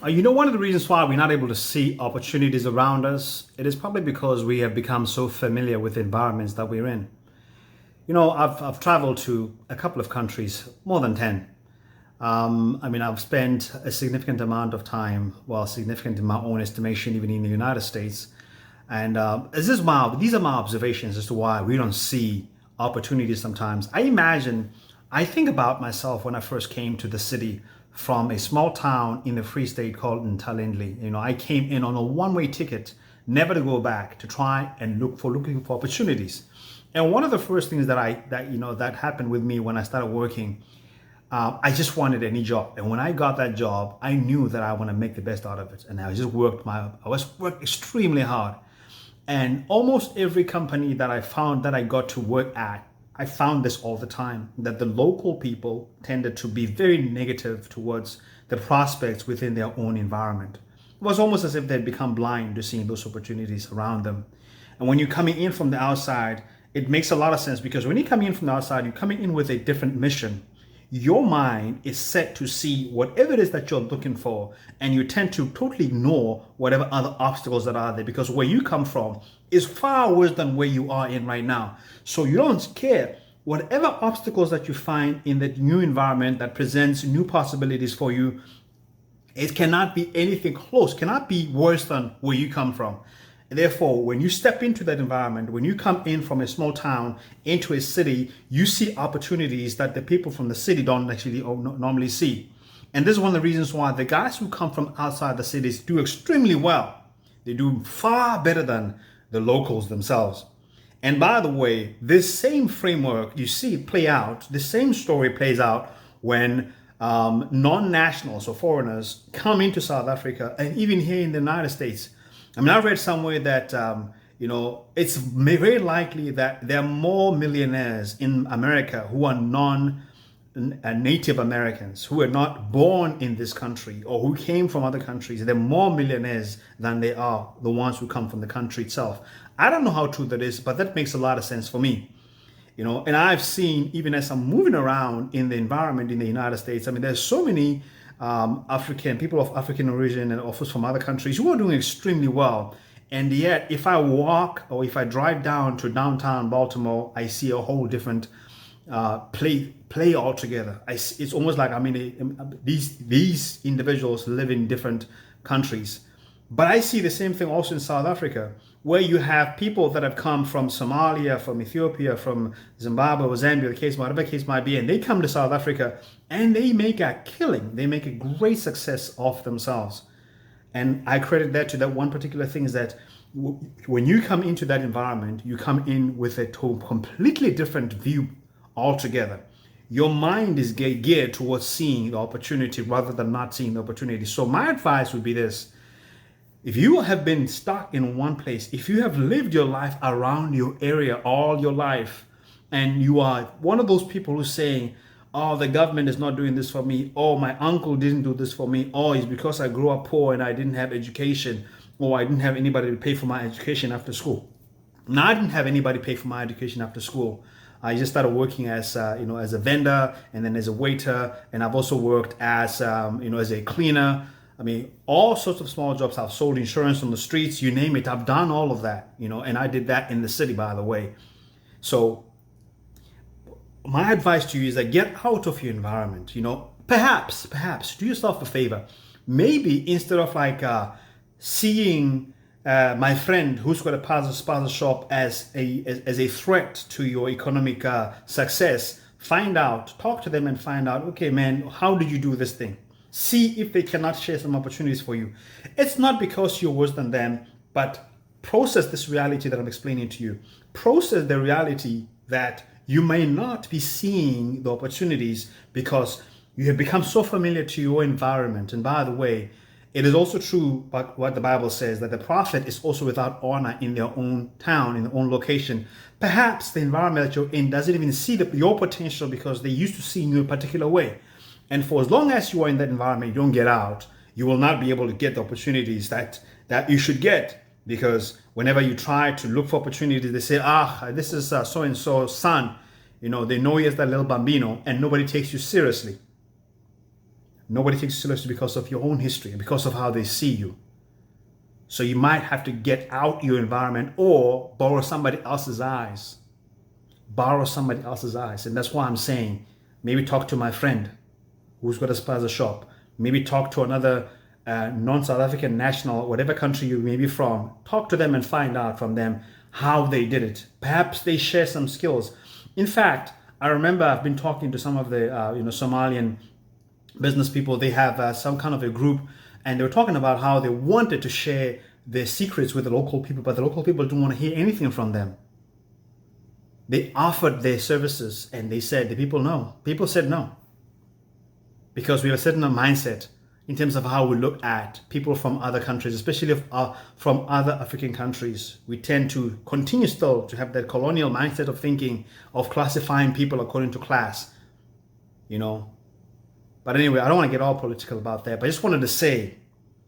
One of the reasons why we're not able to see opportunities around us, it is probably because we have become so familiar with the environments that we're in. I've traveled to a couple of countries, more than 10. I've spent a significant amount of time, well, significant in my own estimation, even in the United States. And these are my observations as to why we don't see opportunities sometimes. I think about myself when I first came to the city from a small town in the Free State called Ntalendle. I came in on a one-way ticket, never to go back, to try and looking for opportunities. And one of the first things that happened with me when I started working, I just wanted any job. And when I got that job, I knew that I want to make the best out of it. And I worked extremely hard. And almost every company that I found that I got to work at, I found this all the time, that the local people tended to be very negative towards the prospects within their own environment. It was almost as if they'd become blind to seeing those opportunities around them. And when you're coming in from the outside, it makes a lot of sense, because when you're coming in from the outside, you're coming in with a different mission. Your mind is set to see whatever it is that you're looking for, and you tend to totally ignore whatever other obstacles that are there, because where you come from is far worse than where you are in right now. So you don't care whatever obstacles that you find in that new environment that presents new possibilities for you. It cannot be anything close, cannot be worse than where you come from. Therefore, when you step into that environment, when you come in from a small town into a city, you see opportunities that the people from the city don't actually normally see. And this is one of the reasons why the guys who come from outside the cities do extremely well. They do far better than the locals themselves. And by the way, this same framework you see play out, the same story plays out when non-nationals or foreigners come into South Africa, and even here in the United States. I read somewhere that, it's very likely that there are more millionaires in America who are non-Native Americans, who are not born in this country or who came from other countries. There are more millionaires than they are the ones who come from the country itself. I don't know how true that is, but that makes a lot of sense for me. And I've seen, even as I'm moving around in the environment in the United States, there's so many people of African origin and also from other countries who are doing extremely well. And yet, if I walk or if I drive down to downtown Baltimore, I see a whole different play altogether. It's almost like these individuals live in different countries. But I see the same thing also in South Africa, where you have people that have come from Somalia, from Ethiopia, from Zimbabwe or Zambia, whatever the case might be, and they come to South Africa and they make a killing. They make a great success of themselves. And I credit that to that one particular thing, is that when you come into that environment, you come in with a completely different view altogether. Your mind is geared towards seeing the opportunity rather than not seeing the opportunity. So my advice would be this. If you have been stuck in one place, if you have lived your life around your area all your life, and you are one of those people who's saying, oh, the government is not doing this for me, or my uncle didn't do this for me, or it's because I grew up poor and I didn't have education, or I didn't have anybody to pay for my education after school. Now, I didn't have anybody pay for my education after school. I just started working as a vendor, and then as a waiter, and I've also worked as as a cleaner. All sorts of small jobs. I've sold insurance on the streets, you name it. I've done all of that, and I did that in the city, by the way. So my advice to you is that get out of your environment. Perhaps do yourself a favor. Maybe instead of seeing my friend who's got a sponsor shop as a threat to your economic success, talk to them and find out, okay, man, how did you do this thing? See if they cannot share some opportunities for you. It's not because you're worse than them, but process this reality that I'm explaining to you. Process the reality that you may not be seeing the opportunities because you have become so familiar to your environment. And by the way, it is also true but what the Bible says, that the prophet is also without honor in their own town, in their own location. Perhaps the environment that you're in doesn't even see your potential because they used to see you a particular way. And for as long as you are in that environment, you don't get out, you will not be able to get the opportunities that you should get. Because whenever you try to look for opportunities, they say, this is so-and-so's son. They know he is that little bambino, and nobody takes you seriously. Nobody takes you seriously because of your own history and because of how they see you. So you might have to get out your environment or borrow somebody else's eyes. Borrow somebody else's eyes. And that's why I'm saying, maybe talk to my friend who's got a spaza shop. Maybe talk to another non-South African national, whatever country you may be from. Talk to them and find out from them how they did it. Perhaps they share some skills. In fact, I remember I've been talking to some of the Somalian business people. They have some kind of a group, and they were talking about how they wanted to share their secrets with the local people, but the local people didn't want to hear anything from them. They offered their services, and they said, the people no. People said no. Because we have a certain mindset in terms of how we look at people from other countries, especially from other African countries. We tend to continue still to have that colonial mindset of thinking, of classifying people according to class, But anyway, I don't want to get all political about that, but I just wanted to say,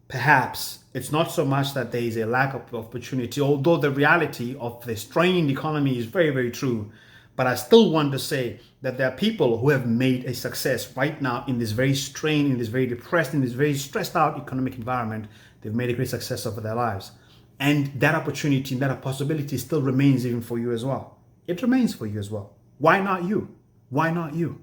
perhaps it's not so much that there is a lack of opportunity, although the reality of the strained economy is very, very true. But I still want to say that there are people who have made a success right now in this very strained, in this very depressed, in this very stressed out economic environment. They've made a great success of their lives. And that opportunity and that possibility still remains even for you as well. It remains for you as well. Why not you? Why not you?